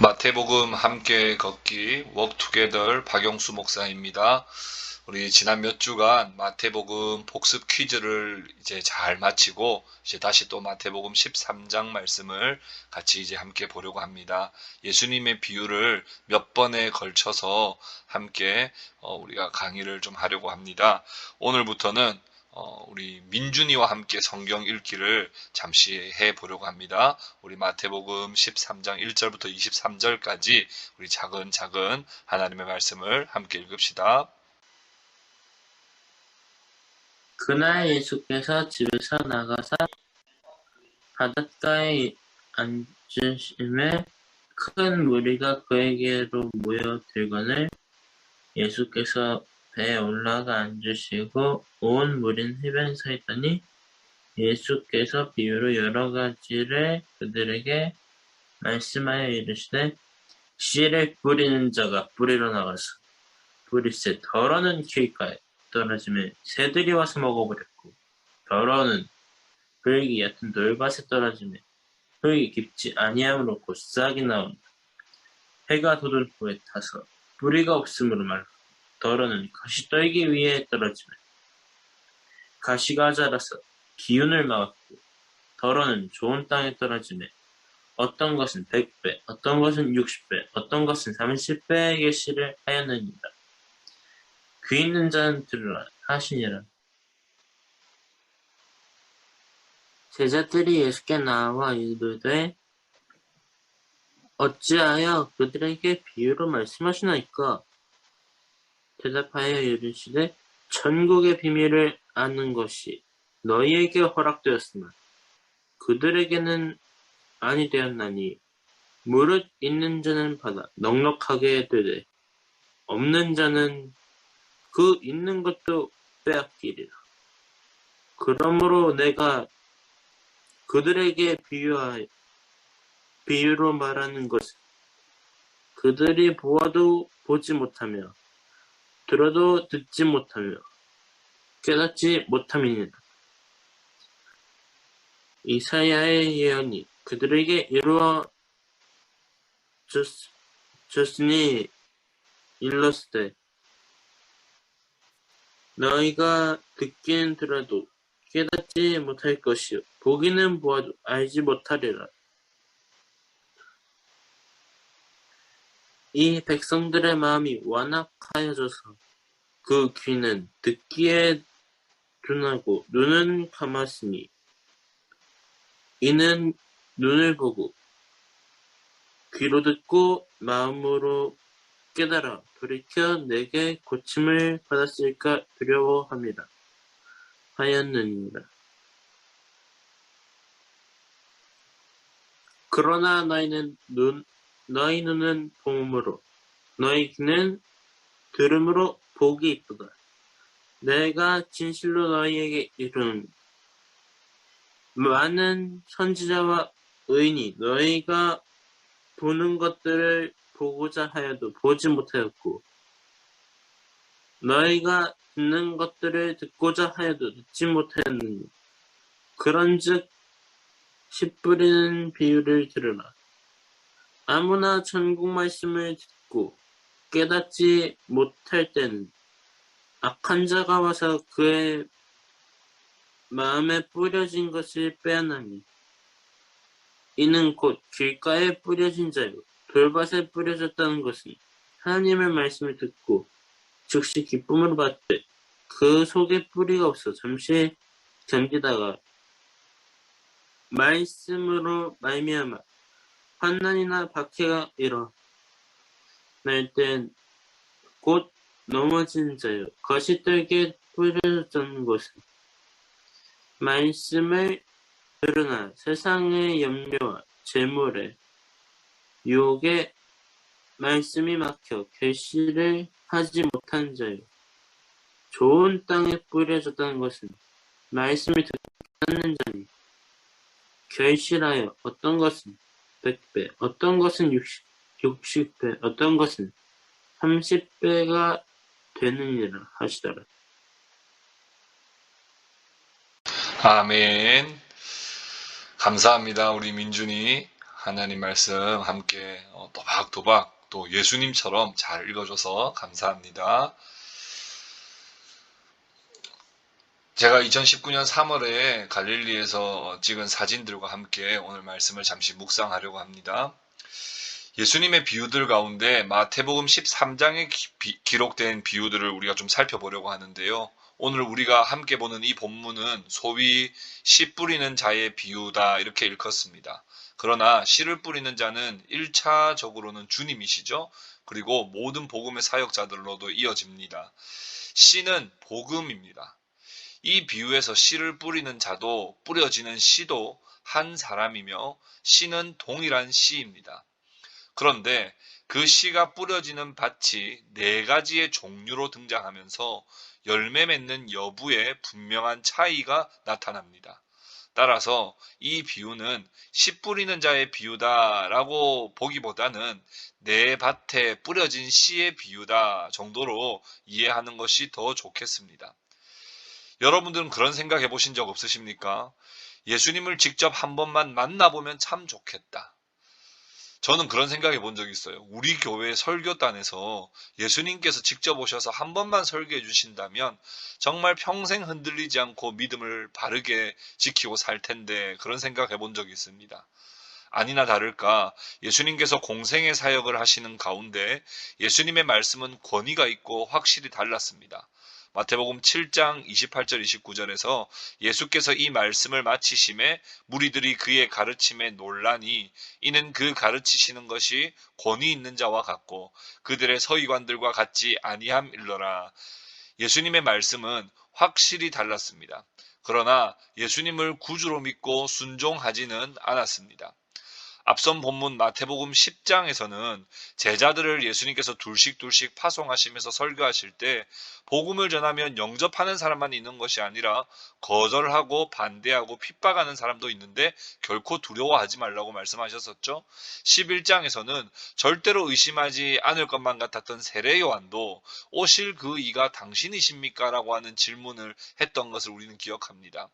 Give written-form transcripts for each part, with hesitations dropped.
마태복음 함께 걷기 워크투게더 박영수 목사입니다. 우리 지난 몇 주간 마태복음 복습 퀴즈를 이제 잘 마치고 이제 다시 또 마태복음 13장 말씀을 같이 이제 함께 보려고 합니다. 예수님의 비유를 몇 번에 걸쳐서 함께 우리가 강의를 좀 하려고 합니다. 오늘부터는 우리 민준이와 함께 성경 읽기를 잠시 해보려고 합니다. 우리 마태복음 13장 1절부터 23절까지 우리 차근차근 하나님의 말씀을 함께 읽읍시다. 그날 예수께서 집에서 나가사 바닷가에 앉으심에 큰 무리가 그에게로 모여들거늘 예수께서 배에 올라가 앉으시고 온 무리는 해변에 서 있더니 예수께서 비유로 여러 가지를 그들에게 말씀하여 이르시되 씨를 뿌리는 자가 뿌리러 나가서 뿌리새 더러는 길가에 떨어지며 새들이 와서 먹어버렸고 더러는 흙이 얕은 돌밭에 떨어지며 흙이 깊지 아니함으로 곧 싹이 나온다. 해가 돋은 후에 타서 뿌리가 없으므로 말고 더러는 가시떨기 위에 떨어지며 가시가 자라서 기운을 막았고 더러는 좋은 땅에 떨어지며 어떤 것은 100배, 어떤 것은 60배, 어떤 것은 30배의 씨를 하였느니라. 귀 있는 자는 들으라 하시니라. 제자들이 예수께 나와 이르되 어찌하여 그들에게 비유로 말씀하시나이까? 대답하여 이르시되 천국의 비밀을 아는 것이 너희에게 허락되었으나 그들에게는 아니 되었나니 무릇 있는 자는 받아 넉넉하게 되되 없는 자는 그 있는 것도 빼앗기리라. 그러므로 내가 그들에게 비유로 말하는 것은 그들이 보아도 보지 못하며 들어도 듣지 못하며 깨닫지 못함이니라. 이사야의 예언이 그들에게 이루어졌으니 일렀으되 너희가 듣기는 들어도 깨닫지 못할 것이요 보기는 보아도 알지 못하리라. 이 백성들의 마음이 완악하여져서 그 귀는 듣기에 둔하고 눈은 감았으니 이는 눈을 보고 귀로 듣고 마음으로 깨달아 돌이켜 내게 고침을 받았을까 두려워함이라 하였느니라. 그러나 너희 눈은 봄으로 너희 귀는 들음으로 보기 이쁘다. 내가 진실로 너희에게 이르노니 많은 선지자와 의인이 너희가 보는 것들을 보고자 하여도 보지 못하였고 너희가 듣는 것들을 듣고자 하여도 듣지 못하였느니 그런즉 씨 뿌리는 비유를 들으라. 아무나 천국 말씀을 듣고 깨닫지 못할 때는 악한 자가 와서 그의 마음에 뿌려진 것을 빼앗나니 이는 곧 길가에 뿌려진 자요 돌밭에 뿌려졌다는 것은 하나님의 말씀을 듣고 즉시 기쁨으로 받되 그 속에 뿌리가 없어 잠시 견디다가 말씀으로 말미암아 환난이나 박해가 일어날 땐 곧 넘어진 자요 가시떨기에 뿌려졌다는 것은 말씀을 들으나 세상의 염려와 재물에 유혹에 말씀이 막혀 결실을 하지 못한 자요 좋은 땅에 뿌려졌다는 것은 말씀을 듣지 않는 자니 결실하여 어떤 것은 100배, 어떤 것은 60배, 어떤 것은 30배가 되느니라 하시더라. 아멘. 감사합니다. 우리 민준이 하나님 말씀 함께 또박또박 또 예수님처럼 잘 읽어줘서 감사합니다. 제가 2019년 3월에 갈릴리에서 찍은 사진들과 함께 오늘 말씀을 잠시 묵상하려고 합니다. 예수님의 비유들 가운데 마태복음 13장에 기록된 비유들을 우리가 좀 살펴보려고 하는데요. 오늘 우리가 함께 보는 이 본문은 소위 씨 뿌리는 자의 비유다 이렇게 읽었습니다. 그러나 씨를 뿌리는 자는 1차적으로는 주님이시죠. 그리고 모든 복음의 사역자들로도 이어집니다. 씨는 복음입니다. 이 비유에서 씨를 뿌리는 자도 뿌려지는 씨도 한 사람이며 씨는 동일한 씨입니다. 그런데 그 씨가 뿌려지는 밭이 네 가지의 종류로 등장하면서 열매 맺는 여부에 분명한 차이가 나타납니다. 따라서 이 비유는 씨 뿌리는 자의 비유다라고 보기보다는 내 밭에 뿌려진 씨의 비유다 정도로 이해하는 것이 더 좋겠습니다. 여러분들은 그런 생각 해보신 적 없으십니까? 예수님을 직접 한 번만 만나보면 참 좋겠다. 저는 그런 생각해 본 적이 있어요. 우리 교회 설교단에서 예수님께서 직접 오셔서 한 번만 설교해 주신다면 정말 평생 흔들리지 않고 믿음을 바르게 지키고 살 텐데 그런 생각해 본 적이 있습니다. 아니나 다를까 예수님께서 공생의 사역을 하시는 가운데 예수님의 말씀은 권위가 있고 확실히 달랐습니다. 마태복음 7장 28절 29절에서 예수께서 이 말씀을 마치심에 무리들이 그의 가르침에 놀라니 이는 그 가르치시는 것이 권위 있는 자와 같고 그들의 서기관들과 같지 아니함일러라. 예수님의 말씀은 확실히 달랐습니다. 그러나 예수님을 구주로 믿고 순종하지는 않았습니다. 앞선 본문 마태복음 10장에서는 제자들을 예수님께서 둘씩 파송하시면서 설교하실 때 복음을 전하면 영접하는 사람만 있는 것이 아니라 거절하고 반대하고 핍박하는 사람도 있는데 결코 두려워하지 말라고 말씀하셨었죠. 11장에서는 절대로 의심하지 않을 것만 같았던 세례 요한도 오실 그 이가 당신이십니까? 라고 하는 질문을 했던 것을 우리는 기억합니다.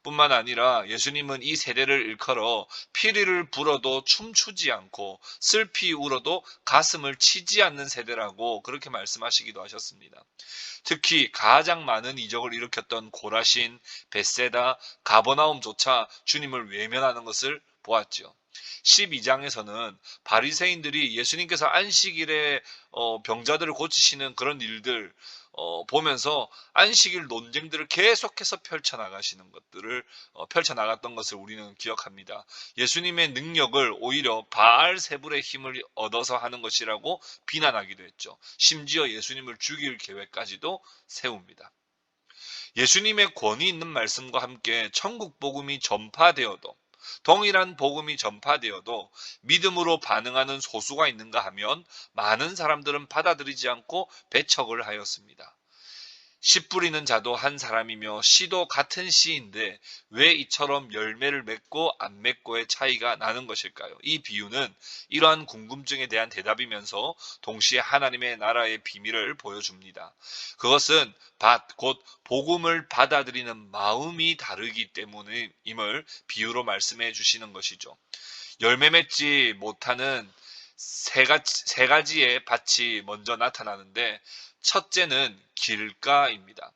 뿐만 아니라 예수님은 이 세대를 일컬어 피리를 불어도 춤추지 않고 슬피 울어도 가슴을 치지 않는 세대라고 그렇게 말씀하시기도 하셨습니다. 특히 가장 많은 이적을 일으켰던 고라신, 벳세다, 가버나움조차 주님을 외면하는 것을 보았죠. 12장에서는 바리새인들이 예수님께서 안식일에 병자들을 고치시는 그런 일들 보면서 안식일 논쟁들을 계속해서 펼쳐나가시는 것들을 펼쳐나갔던 것을 우리는 기억합니다. 예수님의 능력을 오히려 바알세불의 힘을 얻어서 하는 것이라고 비난하기도 했죠. 심지어 예수님을 죽일 계획까지도 세웁니다. 예수님의 권위 있는 말씀과 함께 천국 복음이 전파되어도 동일한 복음이 전파되어도 믿음으로 반응하는 소수가 있는가 하면 많은 사람들은 받아들이지 않고 배척을 하였습니다. 씨 뿌리는 자도 한 사람이며 씨도 같은 씨인데 왜 이처럼 열매를 맺고 안 맺고의 차이가 나는 것일까요? 이 비유는 이러한 궁금증에 대한 대답이면서 동시에 하나님의 나라의 비밀을 보여줍니다. 그것은 곧 복음을 받아들이는 마음이 다르기 때문임을 비유로 말씀해 주시는 것이죠. 열매 맺지 못하는 세 가지의 밭이 먼저 나타나는데 첫째는 길가입니다.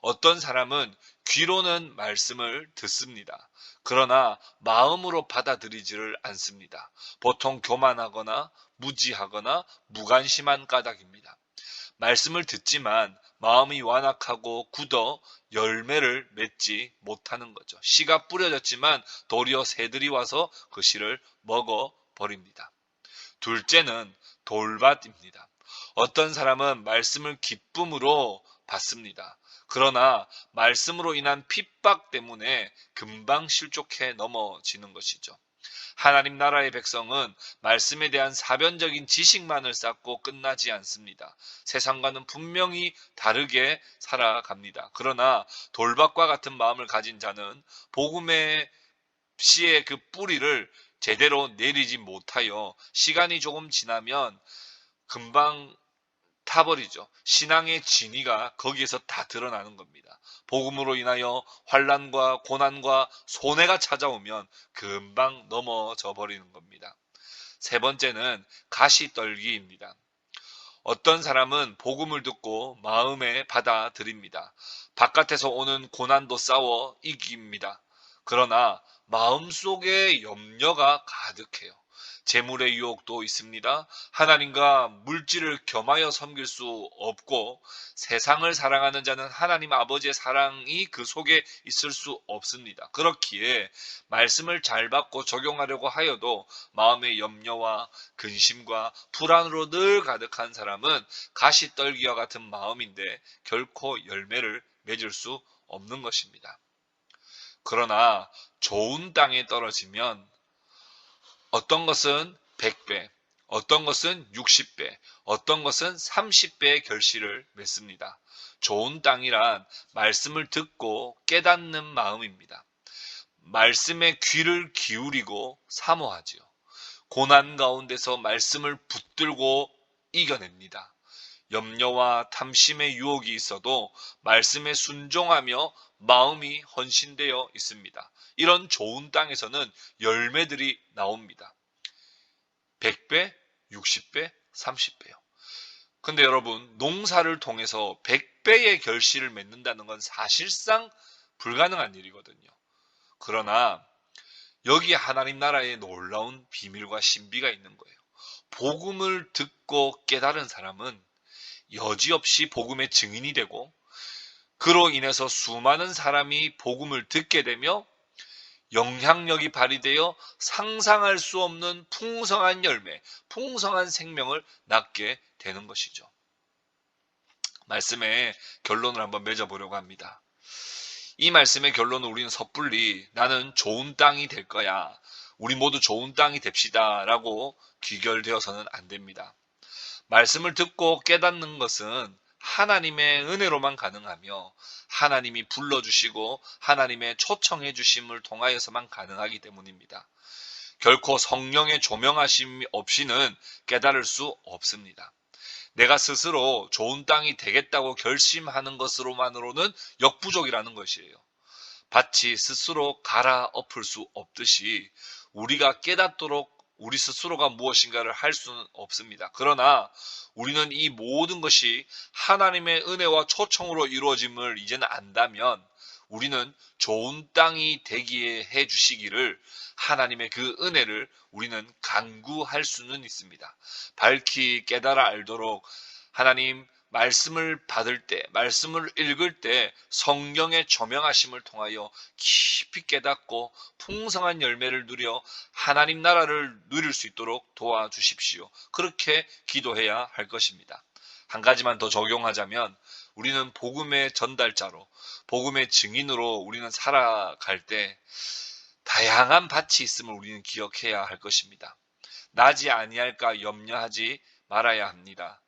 어떤 사람은 귀로는 말씀을 듣습니다. 그러나 마음으로 받아들이지를 않습니다. 보통 교만하거나 무지하거나 무관심한 까닭입니다. 말씀을 듣지만 마음이 완악하고 굳어 열매를 맺지 못하는 거죠. 씨가 뿌려졌지만 도리어 새들이 와서 그 씨를 먹어버립니다. 둘째는 돌밭입니다. 어떤 사람은 말씀을 기쁨으로 받습니다. 그러나 말씀으로 인한 핍박 때문에 금방 실족해 넘어지는 것이죠. 하나님 나라의 백성은 말씀에 대한 사변적인 지식만을 쌓고 끝나지 않습니다. 세상과는 분명히 다르게 살아갑니다. 그러나 돌밭과 같은 마음을 가진 자는 복음의 씨의 그 뿌리를 제대로 내리지 못하여 시간이 조금 지나면 금방 타버리죠. 신앙의 진위가 거기에서 다 드러나는 겁니다. 복음으로 인하여 환난과 고난과 손해가 찾아오면 금방 넘어져 버리는 겁니다. 세 번째는 가시떨기입니다. 어떤 사람은 복음을 듣고 마음에 받아들입니다. 바깥에서 오는 고난도 싸워 이깁니다. 그러나 마음속에 염려가 가득해요. 재물의 유혹도 있습니다. 하나님과 물질을 겸하여 섬길 수 없고 세상을 사랑하는 자는 하나님 아버지의 사랑이 그 속에 있을 수 없습니다. 그렇기에 말씀을 잘 받고 적용하려고 하여도 마음의 염려와 근심과 불안으로 늘 가득한 사람은 가시떨기와 같은 마음인데 결코 열매를 맺을 수 없는 것입니다. 그러나 좋은 땅에 떨어지면 어떤 것은 100배, 어떤 것은 60배, 어떤 것은 30배의 결실을 맺습니다. 좋은 땅이란 말씀을 듣고 깨닫는 마음입니다. 말씀에 귀를 기울이고 사모하지요. 고난 가운데서 말씀을 붙들고 이겨냅니다. 염려와 탐심의 유혹이 있어도 말씀에 순종하며 마음이 헌신되어 있습니다. 이런 좋은 땅에서는 열매들이 나옵니다. 100배, 60배, 30배요. 근데 여러분, 농사를 통해서 100배의 결실을 맺는다는 건 사실상 불가능한 일이거든요. 그러나 여기 하나님 나라의 놀라운 비밀과 신비가 있는 거예요. 복음을 듣고 깨달은 사람은 여지없이 복음의 증인이 되고 그로 인해서 수많은 사람이 복음을 듣게 되며 영향력이 발휘되어 상상할 수 없는 풍성한 열매, 풍성한 생명을 낳게 되는 것이죠. 말씀의 결론을 한번 맺어보려고 합니다. 이 말씀의 결론은 우리는 섣불리 나는 좋은 땅이 될 거야, 우리 모두 좋은 땅이 됩시다 라고 귀결되어서는 안 됩니다. 말씀을 듣고 깨닫는 것은 하나님의 은혜로만 가능하며 하나님이 불러주시고 하나님의 초청해 주심을 통하여서만 가능하기 때문입니다. 결코 성령의 조명하심 없이는 깨달을 수 없습니다. 내가 스스로 좋은 땅이 되겠다고 결심하는 것으로만으로는 역부족이라는 것이에요. 밭이 스스로 갈아엎을 수 없듯이 우리가 깨닫도록 우리 스스로가 무엇인가를 할 수는 없습니다. 그러나 우리는 이 모든 것이 하나님의 은혜와 초청으로 이루어짐을 이제는 안다면 우리는 좋은 땅이 되게 해 주시기를 하나님의 그 은혜를 우리는 간구할 수는 있습니다. 밝히 깨달아 알도록 하나님 말씀을 받을 때, 말씀을 읽을 때 성령의 조명하심을 통하여 깊이 깨닫고 풍성한 열매를 누려 하나님 나라를 누릴 수 있도록 도와주십시오. 그렇게 기도해야 할 것입니다. 한 가지만 더 적용하자면 우리는 복음의 전달자로, 복음의 증인으로 우리는 살아갈 때 다양한 밭이 있음을 우리는 기억해야 할 것입니다. 나지 아니할까 염려하지 말아야 합니다.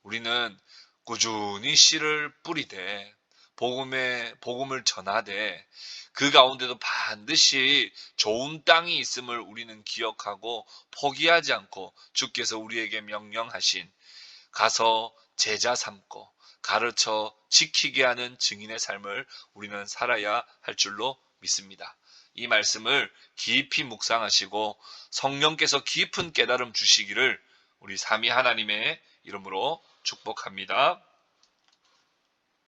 우리는 꾸준히 씨를 뿌리되 복음을 전하되 그 가운데도 반드시 좋은 땅이 있음을 우리는 기억하고 포기하지 않고 주께서 우리에게 명령하신 가서 제자 삼고 가르쳐 지키게 하는 증인의 삶을 우리는 살아야 할 줄로 믿습니다. 이 말씀을 깊이 묵상하시고 성령께서 깊은 깨달음 주시기를 우리 삼위 하나님의 이름으로 축복합니다.